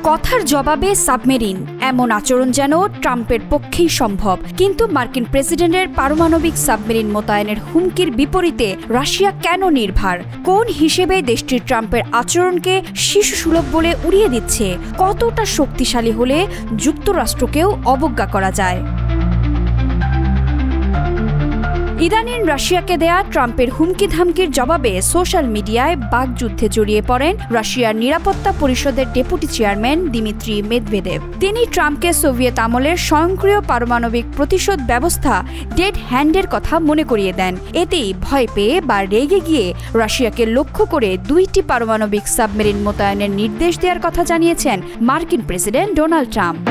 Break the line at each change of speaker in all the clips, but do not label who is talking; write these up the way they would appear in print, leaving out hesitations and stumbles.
কথার জবাবে সাবমেরিন, এমন আচরণ যেন ট্রাম্পের পক্ষেই সম্ভব। কিন্তু মার্কিন প্রেসিডেন্টের পারমাণবিক সাবমেরিন মোতায়েনের হুমকির বিপরীতে রাশিয়া কেন নির্ভর? কোন হিসেবে দেশটির ট্রাম্পের আচরণকে শিশুসুলভ বলে উড়িয়ে দিচ্ছে? কতটা শক্তিশালী হলে যুক্তরাষ্ট্রকেও অবজ্ঞা করা যায়? ইদানিং রাশিয়াকে দেয়া ট্রাম্পের হুমকি ধামকির জবাবে সোশ্যাল মিডিয়ায় বাকযুদ্ধে জড়িয়ে পড়েন রাশিয়ার নিরাপত্তা পরিষদের ডেপুটি চেয়ারম্যান দিমিত্রি মেদভেদেভ। তিনি ট্রাম্পকে সোভিয়েত আমলের স্বয়ংক্রিয় পারমাণবিক প্রতিশোধ ব্যবস্থা ডেড হ্যান্ডের কথা মনে করিয়ে দেন। এতেই ভয় পেয়ে বা রেগে গিয়ে রাশিয়াকে লক্ষ্য করে 2টি পারমাণবিক সাবমেরিন মোতায়েনের নির্দেশ দেওয়ার কথা জানিয়েছেন মার্কিন প্রেসিডেন্ট ডোনাল্ড ট্রাম্প।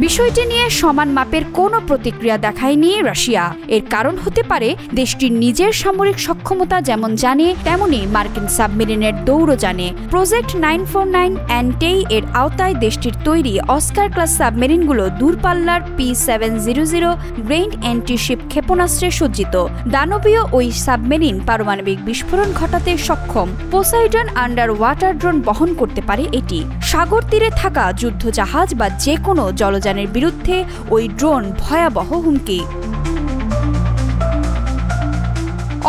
বিষয়টি নিয়ে সমান মাপের কোনো প্রতিক্রিয়া দেখায়নি রাশিয়া। এর কারণ হতে পারে দেশটির নিজের সামরিক সক্ষমতা যেমন জানে, তেমনি মার্কিন সাবমেরিনের দৌড়ও জানে। প্রজেক্ট 949 অ্যান্টেই এর আওতায় দেশটির তৈরি অস্কার ক্লাস সাবমেরিনগুলো দূরপাল্লার P700 গ্রেইন্ড অ্যান্টিশিপ ক্ষেপণাস্ত্রে সজ্জিত। দানবীয় ওই সাবমেরিন পারমাণবিক বিস্ফোরণ ঘটাতে সক্ষম। পোসাইডন আন্ডার ওয়াটার ড্রোন বহন করতে পারে এটি। সাগর তীরে থাকা যুদ্ধজাহাজ বা যে কোনো জলযানের বিরুদ্ধে ওই ড্রোন ভয়াবহ হুমকি।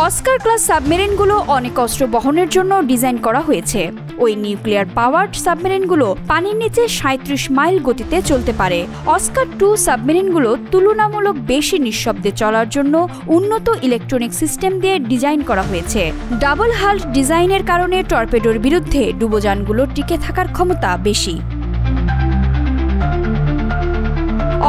অস্কার ক্লাস সাবমেরিনগুলো অনেক অস্ত্র বহনের জন্য ডিজাইন করা হয়েছে। ওই নিউক্লিয়ার পাওয়ার্ড সাবমেরিনগুলো পানির নিচে 37 মাইল গতিতে চলতে পারে। অস্কার 2 সাবমেরিনগুলো তুলনামূলক বেশি নিঃশব্দে চলার জন্য উন্নত ইলেকট্রনিক সিস্টেম দিয়ে ডিজাইন করা হয়েছে। ডাবল হাল্ট ডিজাইনের কারণে টর্পেডোর বিরুদ্ধে ডুবোযানগুলোর টিকে থাকার ক্ষমতা বেশি।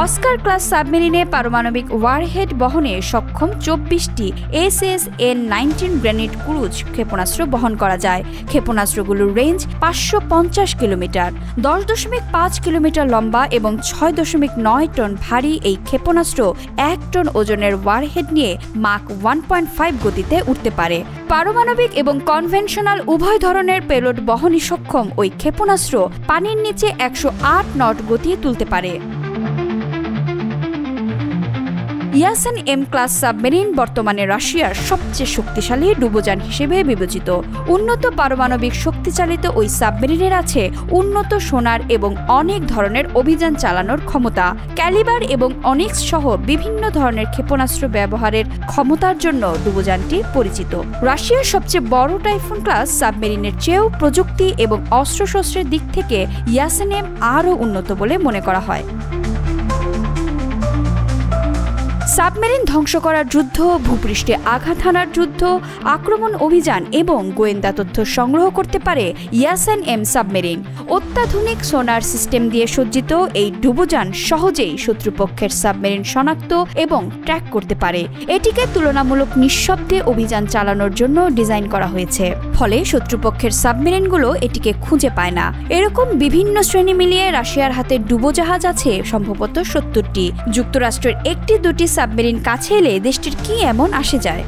অস্কার ক্লাস সাবমেরিনে পারমাণবিক ওয়ারহেড বহনে সক্ষম 24টি SSN-19 গ্রেনেড ক্রুজ ক্ষেপণাস্ত্র বহন করা যায়। ক্ষেপণাস্ত্রগুলোর রেঞ্জ 550 কিলোমিটার, 10.5 কিলোমিটার লম্বা এবং 6.9 টন ভারী। এই ক্ষেপণাস্ত্র 1 টন ওজনের ওয়ারহেড নিয়ে মাক 1.5 গতিতে উঠতে পারে। পারমাণবিক এবং কনভেনশনাল উভয় ধরনের পেলোড বহনই সক্ষম ওই ক্ষেপণাস্ত্র পানির নিচে 108 নট গতি তুলতে পারে। ইয়াসেন এম ক্লাস সাবমেরিন বর্তমানে রাশিয়ার সবচেয়ে শক্তিশালী ডুবোযান হিসেবে বিবেচিত। উন্নত পারমাণবিক শক্তিচালিত ওই সাবমেরিনের আছে উন্নত সোনার এবং অনেক ধরনের অভিযান চালানোর ক্ষমতা। ক্যালিবার এবং অনিক্স সহ বিভিন্ন ধরনের ক্ষেপণাস্ত্র ব্যবহারের ক্ষমতার জন্য ডুবোযানটি পরিচিত। রাশিয়ার সবচেয়ে বড় টাইফুন ক্লাস সাবমেরিনের চেয়েও প্রযুক্তি এবং অস্ত্রশস্ত্রের দিক থেকে ইয়াসেন এম আরও উন্নত বলে মনে করা হয়। সাবমেরিন ধ্বংস করার যুদ্ধ, ভূপৃষ্ঠে আঘাত হানার যুদ্ধ, আক্রমণ অভিযান এবং গোয়েন্দা তথ্য সংগ্রহ করতে পারে ইয়াসেন এম সাবমেরিন। অত্যাধুনিক সোনার সিস্টেম দিয়ে সজ্জিত এই ডুবোযান সহজেই শত্রুপক্ষের সাবমেরিন শনাক্ত এবং ট্র্যাক করতে পারে। এটিকে তুলনামূলক নিঃশব্দে অভিযান চালানোর জন্য ডিজাইন করা হয়েছে, ফলে শত্রুপক্ষের সাবমেরিনগুলো এটিকে খুঁজে পায় না। এরকম বিভিন্ন শ্রেণী মিলিয়ে রাশিয়ার হাতে ডুবোজাহাজ আছে সম্ভবত 70টি। যুক্তরাষ্ট্রের 1-2টি সাবমেরিন কাছে এলে দেশটির কি এমন আসে যায়?